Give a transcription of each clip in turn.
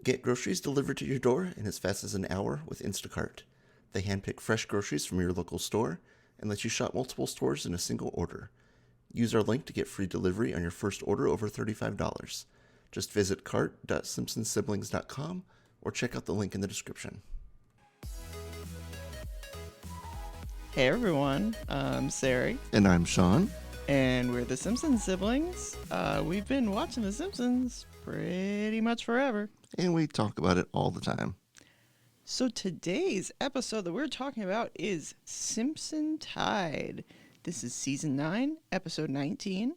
Get groceries delivered to your door in as fast as an hour with Instacart. They handpick fresh groceries from your local store and let you shop multiple stores in a single order. Use our link to get free delivery on your first order over $35. Just visit cart.simpsonsiblings.com or check out the link in the description. Hey everyone, I'm Sari. And I'm Sean. And we're the Simpson siblings. We've been watching The Simpsons pretty much forever. And we talk about it all the time. So today's episode that we're talking about is Simpson Tide. This is Season 9, Episode 19.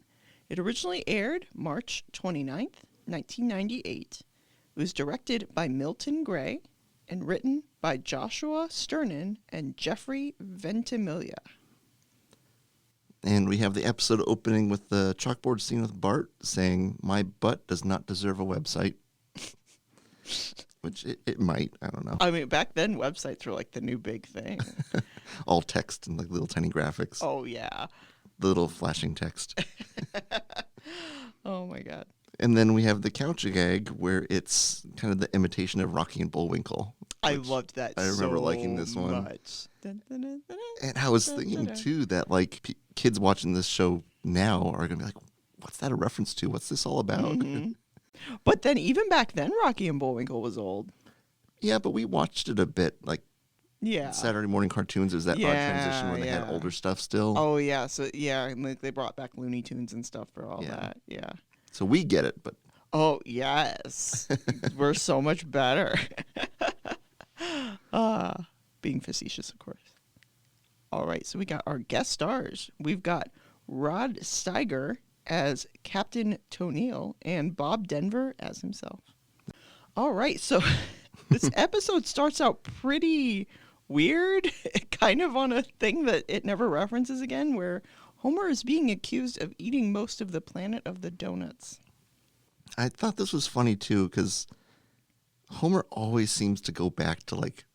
It originally aired March 29th, 1998. It was directed by Milton Gray and written by Joshua Sternin and Jeffrey Ventimiglia. And we have the episode opening with the chalkboard scene with Bart saying, "My butt does not deserve a website." Which it might. I don't know. I mean, back then, websites were like the new big thing. All text and like little tiny graphics. Oh, yeah. The little flashing text. Oh, my God. And then we have the couch gag where it's kind of the imitation of Rocky and Bullwinkle. I loved that I remember so liking this one. much. And I was thinking, too, that like kids watching this show now are going to be like, what's that a reference to? What's this all about? Mm-hmm. But then even back then, Rocky and Bullwinkle was old. Yeah, but we watched it a bit. Like Yeah. Saturday morning cartoons, it was that odd transition where they had older stuff still. Oh, yeah. So, yeah, and like they brought back Looney Tunes and stuff for all that. Yeah. So we get it, but... Oh, yes. We're so much better. Being facetious, of course. All right, so we got our guest stars. We've got Rod Steiger as Captain Tonnille and Bob Denver as himself. All right, so this episode starts out pretty weird, kind of on a thing that it never references again, where Homer is being accused of eating most of the planet of the donuts. I thought this was funny, too, because Homer always seems to go back to, like,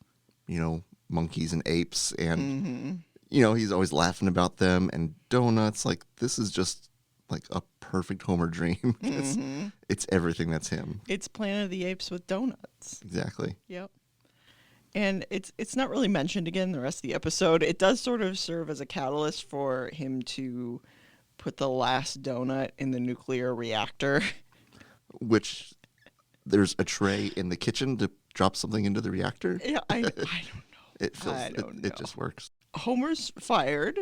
you know, monkeys and apes, and, you know, he's always laughing about them, and donuts. Like, this is just, like, a perfect Homer dream. It's everything that's him. It's Planet of the Apes with donuts. Exactly. Yep. And it's not really mentioned again in the rest of the episode. It does sort of serve as a catalyst for him to put the last donut in the nuclear reactor. Which there's a tray in the kitchen to drop something into the reactor. Yeah, I don't know. It just works. Homer's fired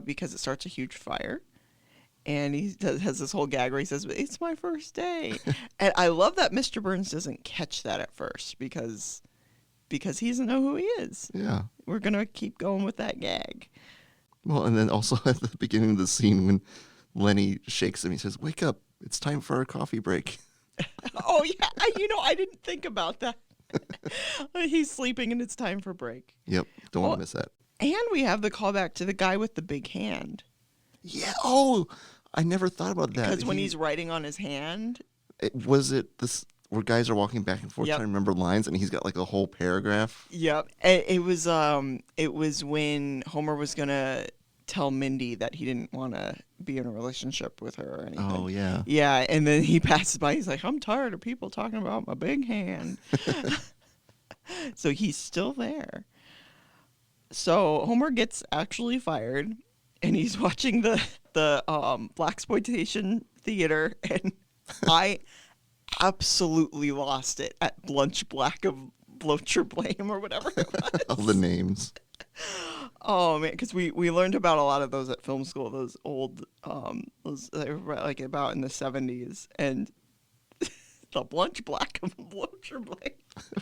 because it starts a huge fire. And he has this whole gag where he says, "It's my first day." And I love that Mr. Burns doesn't catch that at first because he doesn't know who he is. Yeah. We're going to keep going with that gag. Well, and then also at the beginning of the scene when Lenny shakes him, he says, "Wake up. It's time for our coffee break." Oh, yeah. I didn't think about that. He's sleeping and it's time for break. Yep. Don't want to miss that. And we have the callback to the guy with the big hand. Yeah. Oh, I never thought about that. Because when he's writing on his hand. Was it this where guys are walking back and forth trying to remember lines and he's got like a whole paragraph? Yep. It was when Homer was going to tell Mindy that he didn't want to be in a relationship with her or anything. Oh, yeah. Yeah, and then he passes by. He's like, "I'm tired of people talking about my big hand." So he's still there. So Homer gets actually fired, and he's watching the blaxploitation theater, and I absolutely lost it at Lunch Black of Bloat Your Blame or whatever it was. All the names. Oh man, because we learned about a lot of those at film school. Those old those they were like about in the 70s, and the Lunch Black of Bloat Your Blame.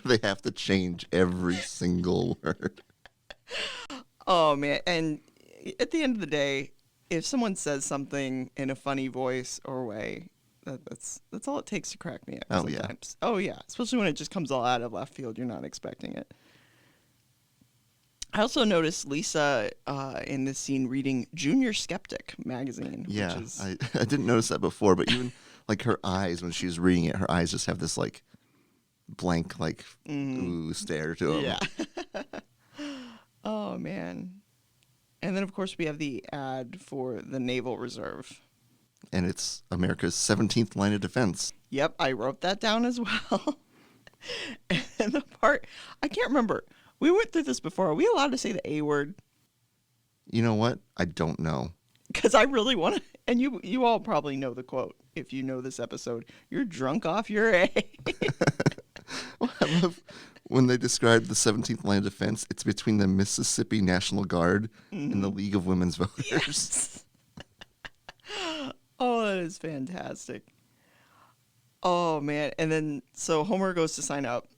They have to change every single word. Oh man, and at the end of the day, if someone says something in a funny voice or way, that's all it takes to crack me up sometimes. Oh yeah, especially when it just comes all out of left field. You're not expecting it. I also noticed Lisa in this scene reading Junior Skeptic magazine. Yeah, which is... I didn't notice that before, but even like her eyes when she's reading it, her eyes just have this like blank like ooh stare to them. Yeah. Oh man. And then of course we have the ad for the Naval Reserve. And it's America's 17th line of defense. Yep, I wrote that down as well. And the part, I can't remember. We went through this before. Are we allowed to say the A word? You know what? I don't know. Because I really want to. And you all probably know the quote. If you know this episode, you're drunk off your A. Well, I love when they describe the 17th Line of Defense. It's between the Mississippi National Guard and the League of Women's Voters. Yes. Oh, that is fantastic. Oh, man. And then, so Homer goes to sign up,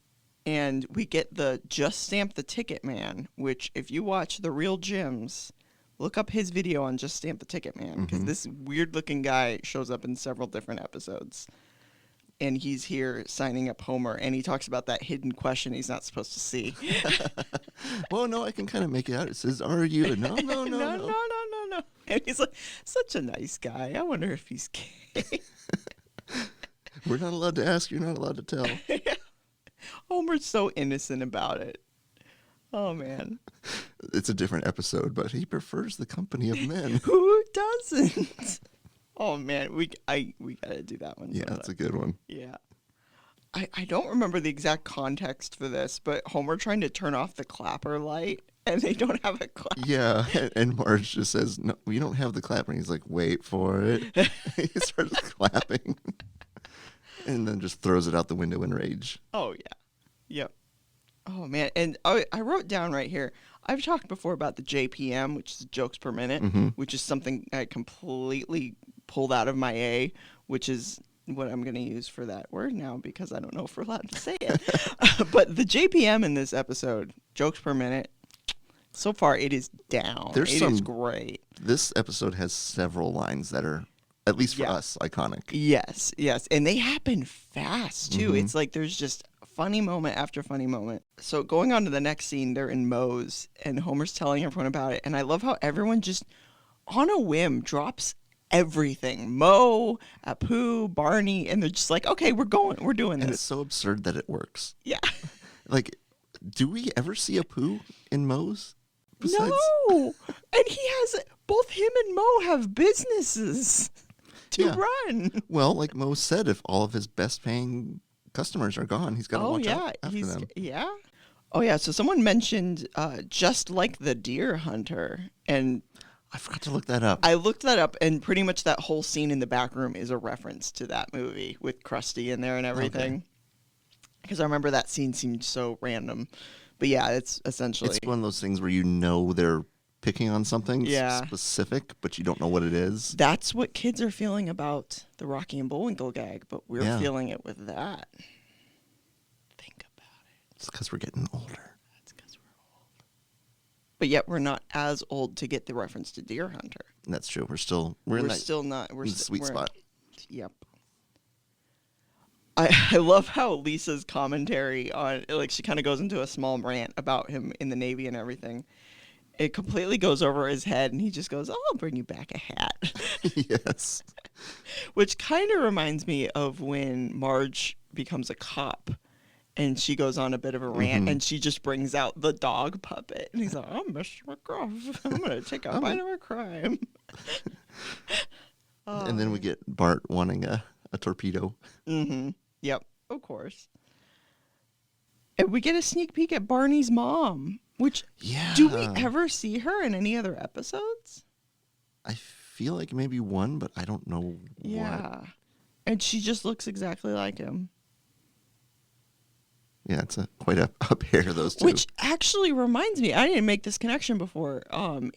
and we get the Just Stamp the Ticket Man, which, if you watch The Real Gyms, look up his video on Just Stamp the Ticket Man, because this weird-looking guy shows up in several different episodes. And he's here signing up Homer, and he talks about that hidden question he's not supposed to see. Well, no, I can kind of make it out. It says, "Are you?" No. No. And he's like, such a nice guy. I wonder if he's gay. We're not allowed to ask. You're not allowed to tell. Homer's so innocent about it. Oh, man. It's a different episode, but he prefers the company of men. Who doesn't? Oh, man. We got to do that one. Yeah, sometime. that's a good one. Yeah. I don't remember the exact context for this, but Homer trying to turn off the clapper light, and they don't have a clapper. Yeah, and Marge just says, "No, we don't have the clapper." And he's like, "Wait for it." He starts clapping, and then just throws it out the window in rage. Oh, yeah. Yep. Oh, man. And I wrote down right here, I've talked before about the JPM, which is jokes per minute, which is something I completely pulled out of my A, which is what I'm going to use for that word now because I don't know if we're allowed to say it. But the JPM in this episode, jokes per minute, so far it is down. It is great. This episode has several lines that are, at least for us, iconic. Yes. And they happen fast, too. It's like there's just funny moment after funny moment. So going on to the next scene, they're in Moe's, and Homer's telling everyone about it. And I love how everyone just, on a whim, drops everything. Moe, Apu, Barney, and they're just like, okay, we're doing this. And it's so absurd that it works. Yeah. Like, do we ever see Apu in Moe's? Besides... No. And both him and Moe have businesses to run. Well, like Moe said, if all of his best paying customers are gone, he's got to watch out after them. Yeah. Oh, yeah. So someone mentioned Just Like the Deer Hunter. And I forgot to look that up. I looked that up, and pretty much that whole scene in the back room is a reference to that movie with Krusty in there and everything. Because I remember that scene seemed so random. But yeah, it's essentially... It's one of those things where you know they're picking on something Yeah. specific, but you don't know what it is. That's what kids are feeling about the Rocky and Bullwinkle gag, but we're feeling it with that. Think about it. It's because we're getting older. That's because we're old. But yet we're not as old to get the reference to Deer Hunter. That's true. We're still not. We're in the sweet spot. Yep. I love how Lisa's commentary on, like, she kind of goes into a small rant about him in the Navy and everything. It completely goes over his head, and he just goes, "Oh, I'll bring you back a hat." Yes. Which kind of reminds me of when Marge becomes a cop, and she goes on a bit of a rant, and she just brings out the dog puppet. And he's like, "I'm Mr. McGruff. I'm going to take a bite of a crime." And then we get Bart wanting a torpedo. Yep, of course. And we get a sneak peek at Barney's mom, which, do we ever see her in any other episodes? I feel like maybe one, but I don't know what. And she just looks exactly like him. Yeah, it's quite a pair, those two. Which actually reminds me, I didn't make this connection before.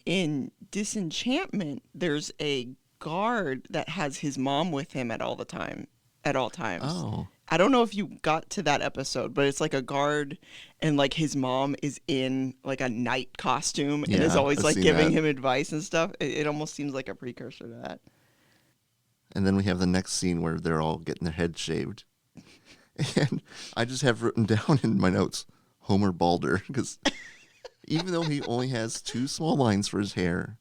In Disenchantment, there's a guard that has his mom with him at all times. Oh. I don't know if you got to that episode, but it's like a guard, and like his mom is in like a knight costume and is always I've like seen giving that. him advice and stuff. It almost seems like a precursor to that. And then we have the next scene where they're all getting their heads shaved. And I just have written down in my notes, Homer Balder, because even though he only has 2 small lines for his hair,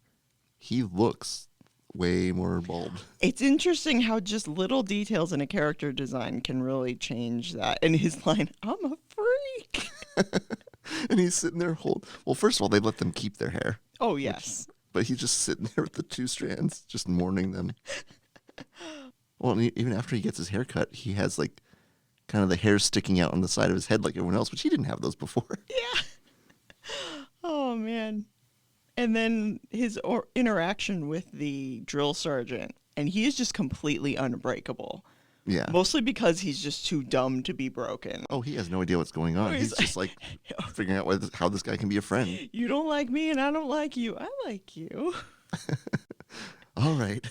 he looks way more bald. It's interesting how just little details in a character design can really change that. And his line, "I'm a freak." And he's sitting there well, first of all, they let them keep their hair. Oh, yes. But he's just sitting there with the 2 strands, just mourning them. Well, and even after he gets his hair cut, he has like kind of the hair sticking out on the side of his head like everyone else, which he didn't have those before. Yeah. Oh, man. And then his interaction with the drill sergeant, and he is just completely unbreakable. Yeah. Mostly because he's just too dumb to be broken. Oh, he has no idea what's going on. He's just like figuring out how this guy can be a friend. You don't like me and I don't like you. I like you. All right.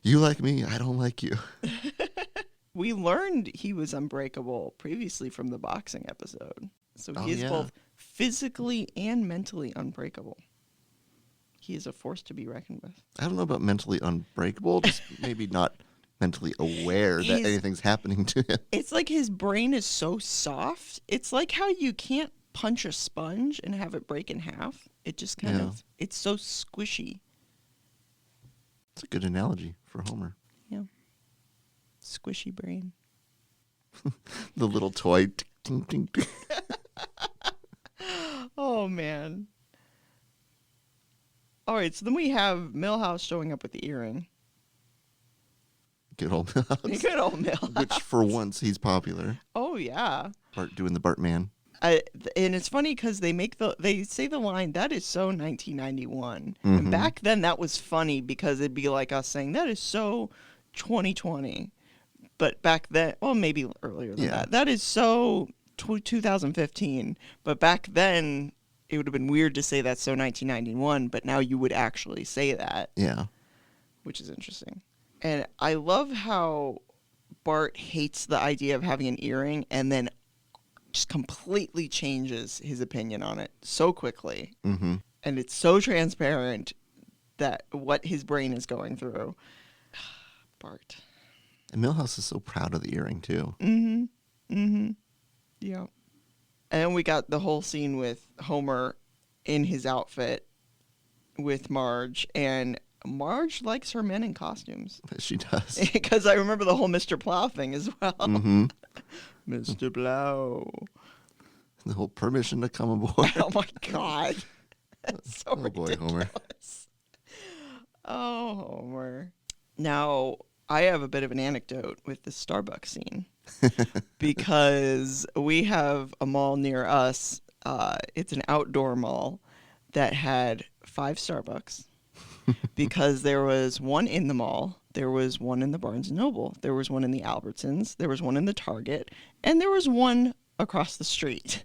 You like me, I don't like you. We learned he was unbreakable previously from the boxing episode. So he is both physically and mentally unbreakable. He is a force to be reckoned with. I don't know about mentally unbreakable, just maybe not mentally aware that anything's happening to him. It's like his brain is so soft. It's like how you can't punch a sponge and have it break in half. It just kind of, it's so squishy. It's a good analogy for Homer. Yeah. Squishy brain. The little toy. Ting, ting, ting. Oh, man. All right, so then we have Milhouse showing up with the earring. Good old Milhouse. Good old Milhouse. Which, for once, he's popular. Oh, yeah. Bart doing the Bart man. And it's funny because they say the line, that is so 1991. Mm-hmm. And back then that was funny because it'd be like us saying, that is so 2020. But back then, well, maybe earlier than that. That is so 2015. But back then, it would have been weird to say that's so 1991. But now you would actually say that. Yeah. Which is interesting. And I love how Bart hates the idea of having an earring and then just completely changes his opinion on it so quickly. Mm-hmm. And it's so transparent that what his brain is going through. Bart. And Milhouse is so proud of the earring, too. Mm-hmm. Mm-hmm. Yeah. And we got the whole scene with Homer in his outfit with Marge. And Marge likes her men in costumes. She does. Because I remember the whole Mr. Plow thing as well. Mm-hmm. Mr. Plow. The whole permission to come aboard. Oh, my God. That's so ridiculous. Boy, Homer. Oh, Homer. Now, I have a bit of an anecdote with the Starbucks scene. Because we have a mall near us. It's an outdoor mall that had 5 Starbucks. Because there was one in the mall, there was one in the Barnes & Noble, there was one in the Albertsons, there was one in the Target, and there was one across the street.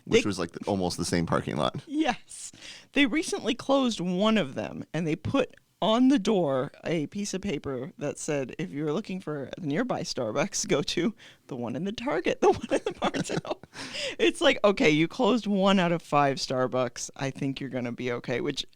Which was like almost the same parking lot. Yes. They recently closed one of them, and they put on the door a piece of paper that said, if you're looking for the nearby Starbucks, go to the one in the Target, the one in the Barnes & Noble. It's like, okay, you closed 1 out of 5 Starbucks. I think you're going to be okay, which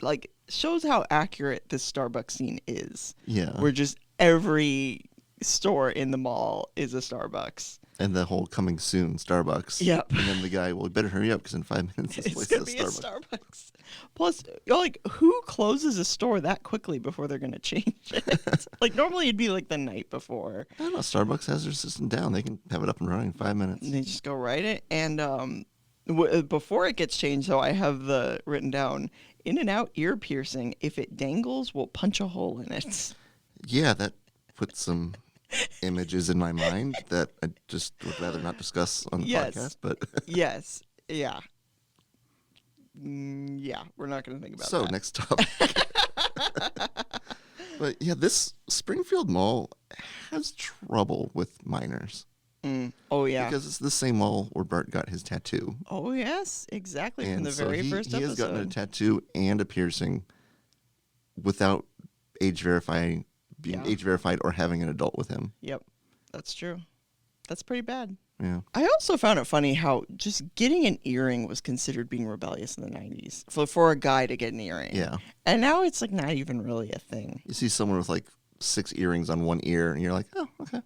like shows how accurate this Starbucks scene is. Yeah. Where just every store in the mall is a Starbucks. And the whole coming soon Starbucks. Yep. And then the guy, well, we better hurry up because in 5 minutes this place is a Starbucks. Plus, like, who closes a store that quickly before they're going to change it? Like, normally it'd be like the night before. I don't know. Starbucks has their system down. They can have it up and running in 5 minutes. And they just go right it. And before it gets changed, though, I have the written down, in and out ear piercing. If it dangles, we'll punch a hole in it. Yeah, that puts some images in my mind that I just would rather not discuss on the podcast. But yes. Yeah. Yeah, we're not going to think about that. So, next topic. But yeah, this Springfield Mall has trouble with minors. Oh, yeah. Because it's the same mall where Bart got his tattoo. Oh, yes, exactly. And from the so very first episode. He has gotten a tattoo and a piercing without age verifying, being age verified or having an adult with him. Yep, that's true. That's pretty bad. Yeah. I also found it funny how just getting an earring was considered being rebellious in the 90s for a guy to get an earring. Yeah. And now it's like not even really a thing. You see someone with like 6 earrings on one ear and you're like, oh, okay.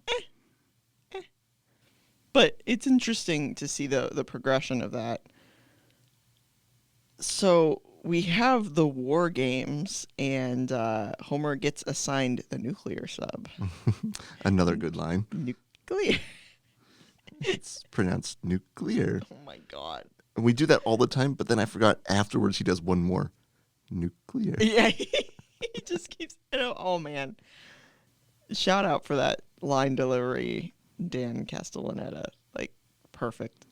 But it's interesting to see the progression of that. So we have the war games, and Homer gets assigned the nuclear sub. Another good line. Nuclear. It's pronounced nuclear. Oh, my God. And we do that all the time, but then I forgot afterwards he does one more. Nuclear. Yeah, he just keeps... Oh, man. Shout out for that line delivery. Dan Castellaneta. Like, perfect.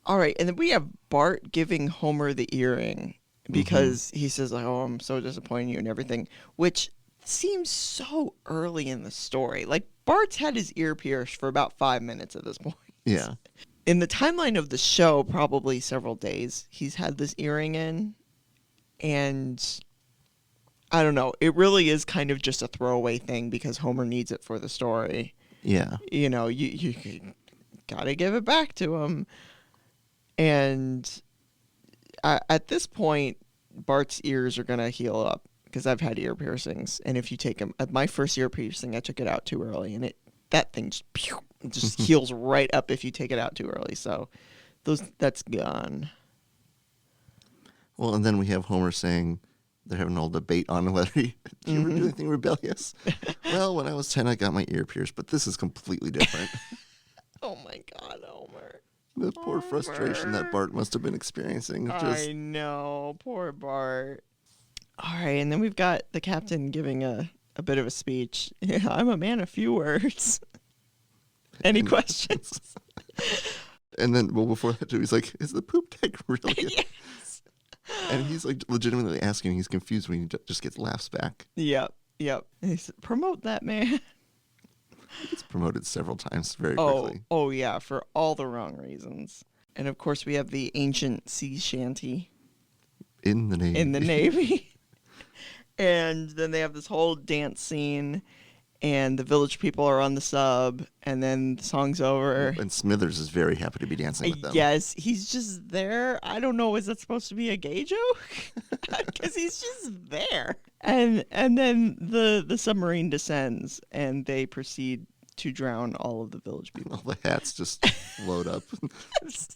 All right, and then we have Bart giving Homer the earring because he says, like, oh, I'm so disappointed in you and everything, which seems so early in the story. Like, Bart's had his ear pierced for about 5 minutes at this point. Yeah. In the timeline of the show, probably several days, he's had this earring in, and I don't know. It really is kind of just a throwaway thing because Homer needs it for the story. Yeah. You know, you gotta give it back to him. And at this point, Bart's ears are gonna heal up because I've had ear piercings, and if you take them, at my first ear piercing, I took it out too early, and that thing just heals right up if you take it out too early. So that's gone. Well, and then we have Homer saying they're having a whole debate on whether did you ever do anything rebellious? Well, when I was 10, I got my ear pierced, but this is completely different. Oh my God, Homer. The poor frustration that Bart must have been experiencing. I know, poor Bart. All right, and then we've got the captain giving a bit of a speech. Yeah, I'm a man of few words. Any questions? And then, well, before that, too, he's like, is the poop deck really? Yes. And he's like legitimately asking. He's confused when he just gets laughs back. Yep. And he said, promote that man. He gets promoted several times very quickly. Oh, yeah, for all the wrong reasons. And, of course, we have the ancient sea shanty. In the Navy. And then they have this whole dance scene, and the village people are on the sub, and then the song's over. And Smithers is very happy to be dancing with them. Yes, he's just there. I don't know, is that supposed to be a gay joke? Because he's just there. And then the submarine descends, and they proceed to drown all of the village people. All the hats just float up.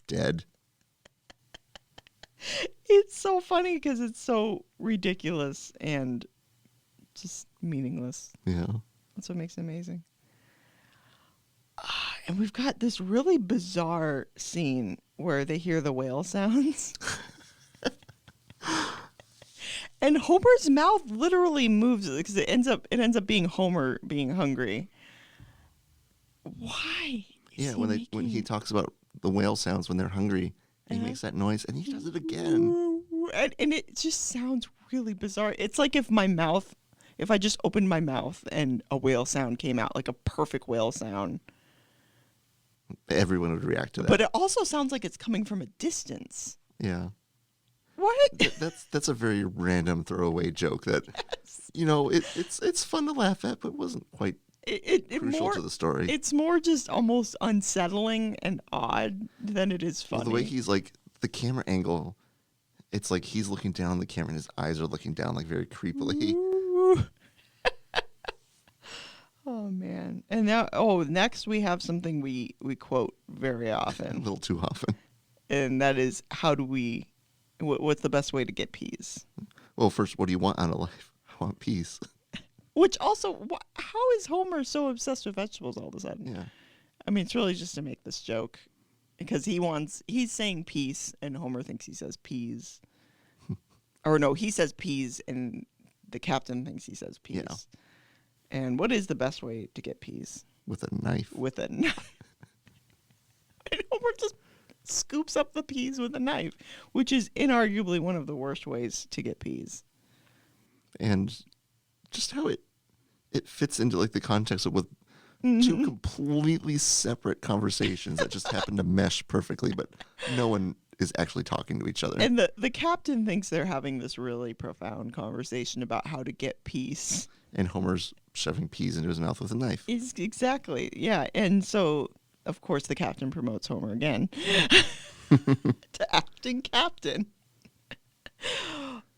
Dead. It's so funny because it's so ridiculous and just meaningless. Yeah. That's what makes it amazing. And we've got this really bizarre scene where they hear the whale sounds. And Homer's mouth literally moves because it ends up being Homer being hungry. Why? Yeah, when he talks about the whale sounds when they're hungry, he makes that noise and he does it again. And it just sounds really bizarre. It's like if I just opened my mouth and a whale sound came out, like a perfect whale sound. Everyone would react to that. But it also sounds like it's coming from a distance. Yeah. What? That's a very random throwaway joke that, yes. It's fun to laugh at, but wasn't quite crucial to the story. It's more just almost unsettling and odd than it is funny. Well, the way he's like, the camera angle, it's like he's looking down on the camera and his eyes are looking down like very creepily. Oh, man. And now, next we have something we quote very often. A little too often. And that is, what's the best way to get peas? Well, first, what do you want out of life? I want peas. Which also, how is Homer so obsessed with vegetables all of a sudden? Yeah. I mean, it's really just to make this joke. Because he's saying peace, and Homer thinks he says peas. Or no, he says peas, and the captain thinks he says peas. Yeah. And what is the best way to get peas? With a knife. With a knife. And Homer just scoops up the peas with a knife, which is inarguably one of the worst ways to get peas. And just how it fits into like the context of with two completely separate conversations that just happen to mesh perfectly, but no one is actually talking to each other. And the captain thinks they're having this really profound conversation about how to get peace. And Homer's shoving peas into his mouth with a knife. Exactly, yeah. And so, of course, the captain promotes Homer again to acting captain.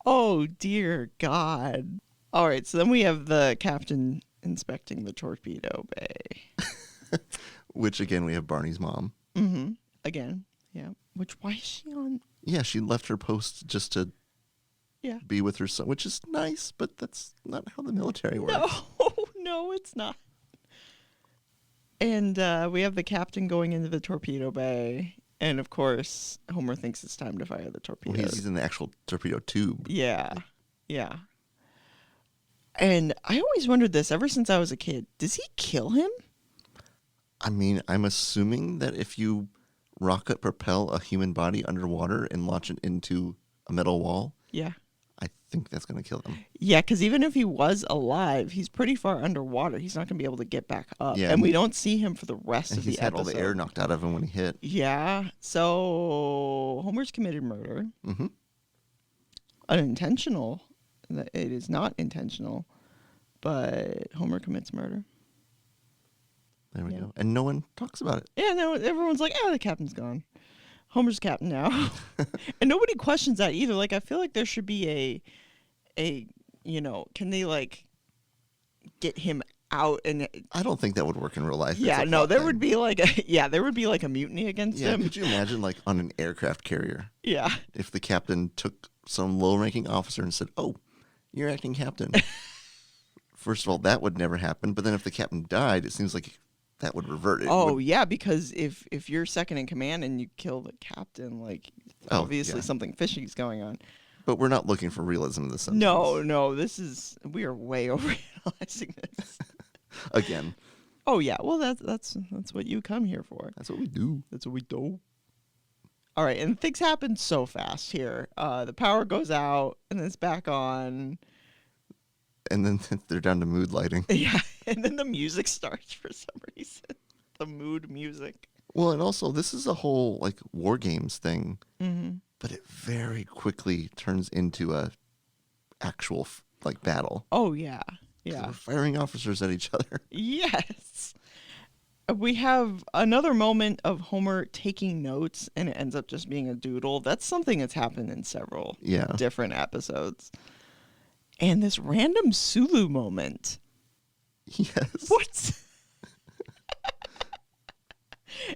Oh, dear God. All right, so then we have the captain inspecting the torpedo bay. Which, again, we have Barney's mom. Mm-hmm. Again, yeah. Why is she on? Yeah, she left her post just to be with her son, which is nice, but that's not how the military works. No, it's not. And we have the captain going into the torpedo bay. And, of course, Homer thinks it's time to fire the torpedo. Well, he's in the actual torpedo tube. Yeah. And I always wondered this ever since I was a kid. Does he kill him? I mean, I'm assuming that if you rocket propel a human body underwater and launch it into a metal wall, Yeah. I think that's going to kill them. Yeah, because even if he was alive, he's pretty far underwater. He's not going to be able to get back up. Yeah, and we don't see him for the rest And of he's the had episode. all the air knocked out of him when he hit. Yeah. So Homer's committed murder. Mm-hmm. Unintentional. It is not intentional, but Homer commits murder. There we Yeah. go. And no one talks about it. Yeah, no, everyone's like, oh, the captain's gone. Homer's captain now. And nobody questions that either. Like, I feel like there should be can they, like, get him out? And I don't think that would work in real life. yeah, no, there would be like a mutiny against him. Could you imagine, like, on an aircraft carrier, Yeah. if the captain took some low-ranking officer and said, "Oh, you're acting captain." First of all, that would never happen. But then if the captain died, it seems like that would revert. Yeah, because if you're second in command and you kill the captain, like, obviously something fishy's going on. But we're not looking for realism in the Simpsons. No, we are way overanalyzing this. Again. Oh yeah, well that's what you come here for. That's what we do. That's what we do. All right, and things happen so fast here. The power goes out and then it's back on. And then they're down to mood lighting. Yeah, and then the music starts for some reason. The mood music. Well, and also this is a whole like war games thing, Mm-hmm. but it very quickly turns into a actual like battle. Oh yeah, 'Cause yeah. we're firing officers at each other. Yes. We have another moment of Homer taking notes, and it ends up just being a doodle. That's something that's happened in several different episodes. And this random Sulu moment. Yes. What?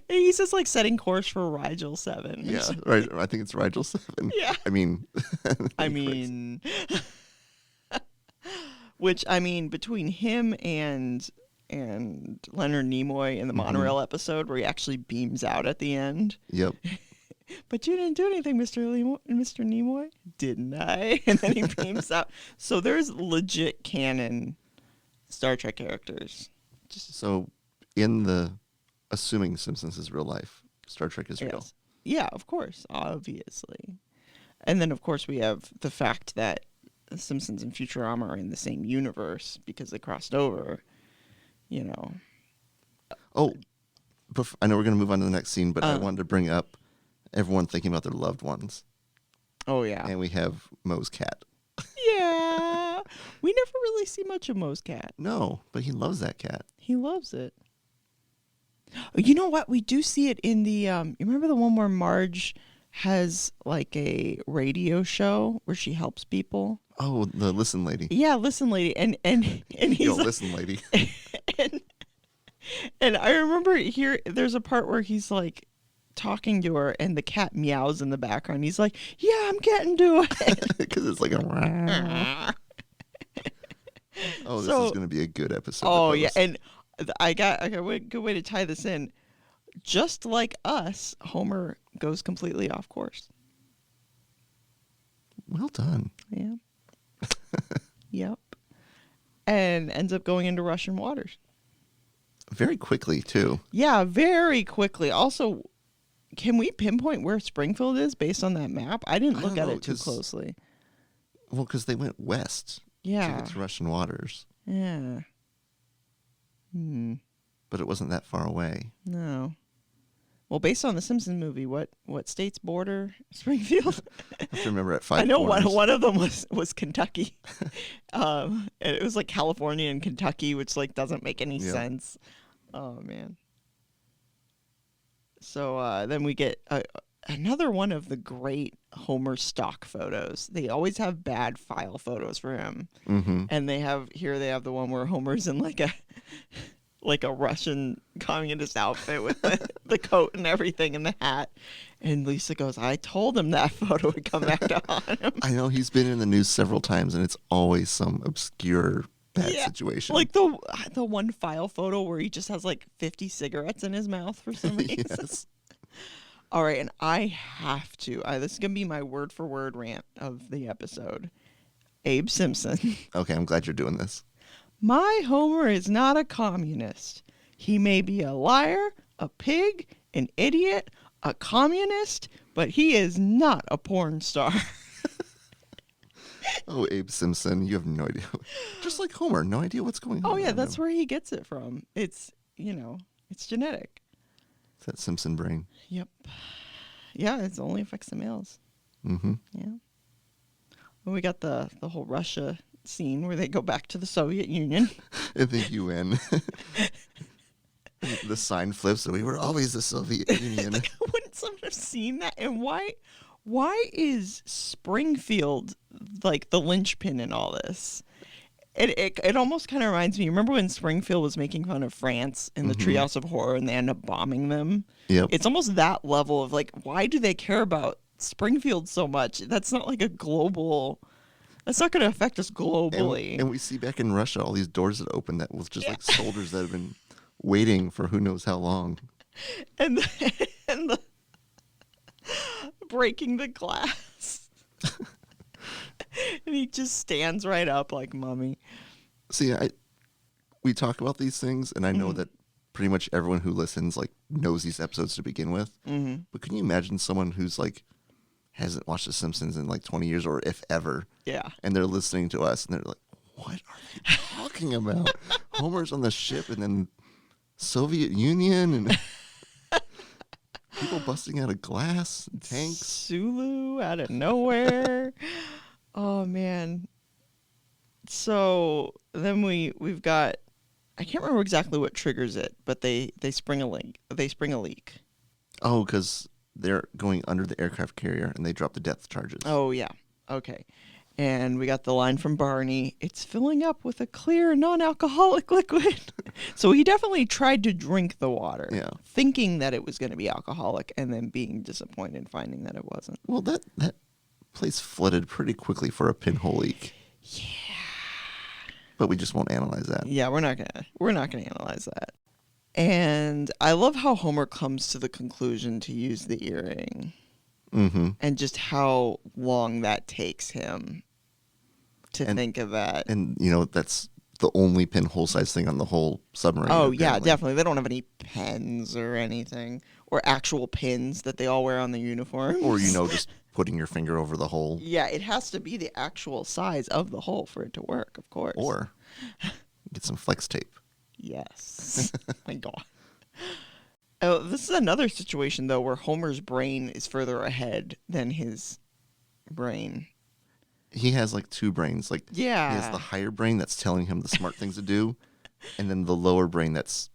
He's just like setting course for Rigel 7. Yeah, right. I think it's Rigel 7. Yeah. I mean, which, between him and Leonard Nimoy in the monorail episode where he actually beams out at the end. Yep. But you didn't do anything, Mr. Nimoy. Didn't I? And then he beams out. So there's legit canon Star Trek characters. So in the assuming Simpsons is real life, Star Trek is real. Yes. Yeah, of course, obviously. And then, of course, we have the fact that The Simpsons and Futurama are in the same universe because they crossed over, Oh, I know we're going to move on to the next scene, but I wanted to bring up everyone thinking about their loved ones. Oh, yeah. And we have Moe's cat. Yeah. We never really see much of Moe's cat. No, but he loves that cat. He loves it. You know what? We do see it in the, you remember the one where Marge has like a radio show where she helps people? Oh, the Listen Lady. Yeah, Listen Lady. And he's Yo, like, Listen Lady. and I remember here, there's a part where he's like talking to her and the cat meows in the background. He's like, yeah, I'm getting to it. Because it's like a... Oh, this is going to be a good episode. Oh, yeah. And I got a good way to tie this in. Just like us, Homer goes completely off course. Well done. Yeah. Yep. And ends up going into Russian waters. Very quickly, too. Yeah, very quickly. Also, can we pinpoint where Springfield is based on that map? I didn't look at it too closely. Well, because they went west to get to Russian waters. Yeah. But it wasn't that far away. No. Well, based on the Simpsons movie, what states border Springfield? I have to remember at 5 I know corners. one of them was Kentucky. And it was like California and Kentucky, which like doesn't make any sense. Oh, man. So then we get another one of the great Homer stock photos. They always have bad file photos for him. Mm-hmm. And they have the one where Homer's in like a Russian communist outfit with the coat and everything and the hat. And Lisa goes, I told him that photo would come back to haunt him. I know he's been in the news several times, and it's always some obscure bad situation. Like the one file photo where he just has like 50 cigarettes in his mouth for some reason. Yes. All right, and I have to. This is going to be my word-for-word rant of the episode. Abe Simpson. Okay, I'm glad you're doing this. My Homer is not a communist. He may be a liar, a pig, an idiot, a communist, but he is not a porn star. Oh, Abe Simpson, you have no idea. Just like Homer, no idea what's going on. Oh, yeah, around that's him. where he gets it from. It's, it's genetic. It's that Simpson brain. Yep. Yeah, it only affects the males. Mm-hmm. Yeah. Well, we got the whole Russia scene where they go back to the Soviet Union. I think you win. The sign flips, and we were always the Soviet Union. Wouldn't someone have seen that? And why is Springfield like the linchpin in all this? It almost kind of reminds me. Remember when Springfield was making fun of France in the Treehouse of Horror, and they end up bombing them? Yep. It's almost that level of like, why do they care about Springfield so much? That's not like a global. That's not going to affect us globally. And we see back in Russia all these doors that open that was just like soldiers that have been waiting for who knows how long. And the breaking the glass. And he just stands right up like mummy. See, we talk about these things, and I know that pretty much everyone who listens like knows these episodes to begin with. Mm-hmm. But can you imagine someone who's like hasn't watched The Simpsons in like 20 years, or if ever? Yeah. And they're listening to us, and they're like, "What are they talking about? Homer's on the ship, and then Soviet Union, and people busting out of glass, and tanks." Sulu out of nowhere. Oh man. So then we've got, I can't remember exactly what triggers it, but they spring a leak. Oh, because they're going under the aircraft carrier and they drop the depth charges. Oh yeah. Okay. And we got the line from Barney, "It's filling up with a clear, non-alcoholic liquid." So he definitely tried to drink the water, thinking that it was going to be alcoholic, and then being disappointed finding that it wasn't. Well, that place flooded pretty quickly for a pinhole leak. Yeah. But we just won't analyze that. Yeah, we're not gonna analyze that. And I love how Homer comes to the conclusion to use the earring. Mm-hmm. And just how long that takes him to think of that. And, that's the only pinhole-sized thing on the whole submarine. Oh, apparently. yeah, definitely. They don't have any pens or anything. Or actual pins that they all wear on the uniforms. Or, just putting your finger over the hole. Yeah, it has to be the actual size of the hole for it to work, of course. Or get some flex tape. Yes. My God. Oh, this is another situation, though, where Homer's brain is further ahead than his brain. He has, like, two brains. Like, Yeah. He has the higher brain that's telling him the smart things to do, and then the lower brain that's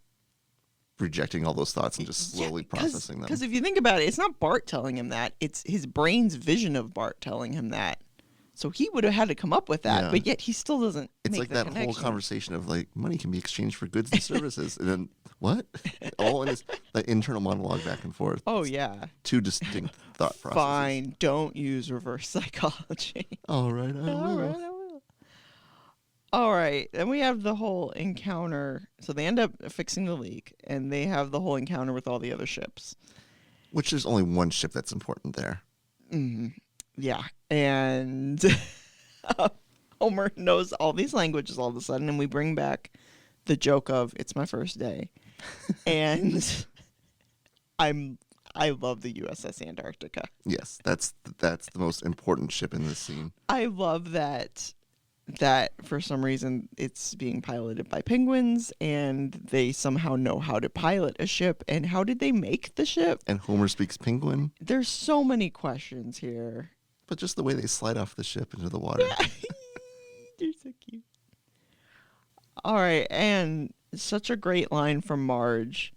rejecting all those thoughts and just slowly processing them. Because if you think about it, it's not Bart telling him that. It's his brain's vision of Bart telling him that. So he would have had to come up with that, but yet he still doesn't It's make like the that connection. whole conversation of, like, money can be exchanged for goods and services. And then, what? All in his the internal monologue back and forth. Oh, It's yeah. two distinct thought processes. Fine, don't use reverse psychology. All right, I will. All right, I will. All right, then we have the whole encounter. So they end up fixing the leak, and they have the whole encounter with all the other ships. Which there's only one ship that's important there. Mm-hmm. Yeah, and Homer knows all these languages all of a sudden, and we bring back the joke of "It's my first day," and I love the USS Antarctica. Yes, that's the most important ship in this scene. I love that for some reason it's being piloted by penguins, and they somehow know how to pilot a ship. And how did they make the ship? And Homer speaks penguin. There's so many questions here. But just the way they slide off the ship into the water. Yeah. You're so cute. All right, and such a great line from Marge.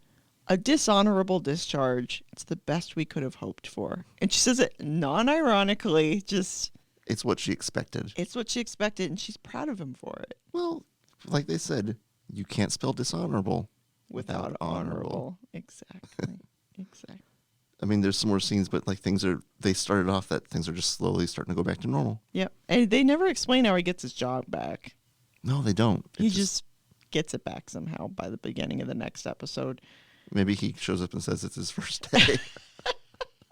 "A dishonorable discharge. It's the best we could have hoped for." And she says it non-ironically, just... It's what she expected. It's what she expected, and she's proud of him for it. Well, like they said, you can't spell dishonorable Without honorable. Exactly. Exactly. I mean, there's some more scenes, but like they started off that things are just slowly starting to go back to normal. Yep. And they never explain how he gets his job back. No, they don't. He just gets it back somehow by the beginning of the next episode. Maybe he shows up and says it's his first day.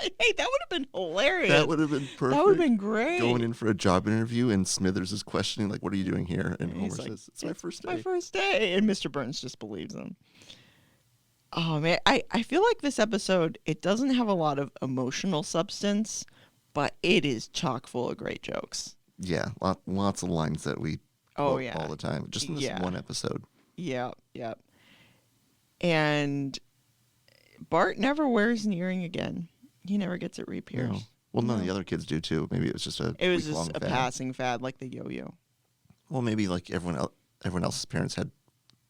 Hey, that would have been hilarious. That would have been perfect. That would have been great. Going in for a job interview, and Smithers is questioning, like, "What are you doing here?" And Homer he's like, says, "It's my first day." My first day. And Mr. Burns just believes him. Oh man, I feel like this episode, it doesn't have a lot of emotional substance, but it is chock full of great jokes. Yeah, lots of lines that we Oh quote yeah. all the time, just in this Yeah. one episode. Yeah, yeah. And Bart never wears an earring again. He never gets it re-pierced. No. Well, none of No. the other kids do too. Maybe it was just a It was week-long just a fad. passing fad, like the yo-yo. Well, maybe like everyone else's parents had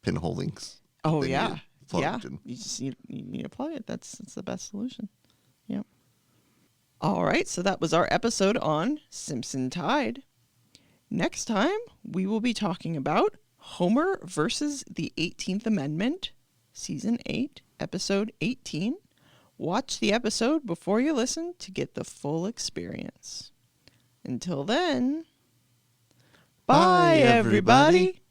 pinhole links. Oh They yeah, needed plugged yeah. and- You just need to plug it. That's the best solution. Yep. All right, so that was our episode on Simpson Tide. Next time we will be talking about Homer versus the 18th Amendment, Season 8, Episode 18. Watch the episode before you listen to get the full experience. Until then, bye everybody.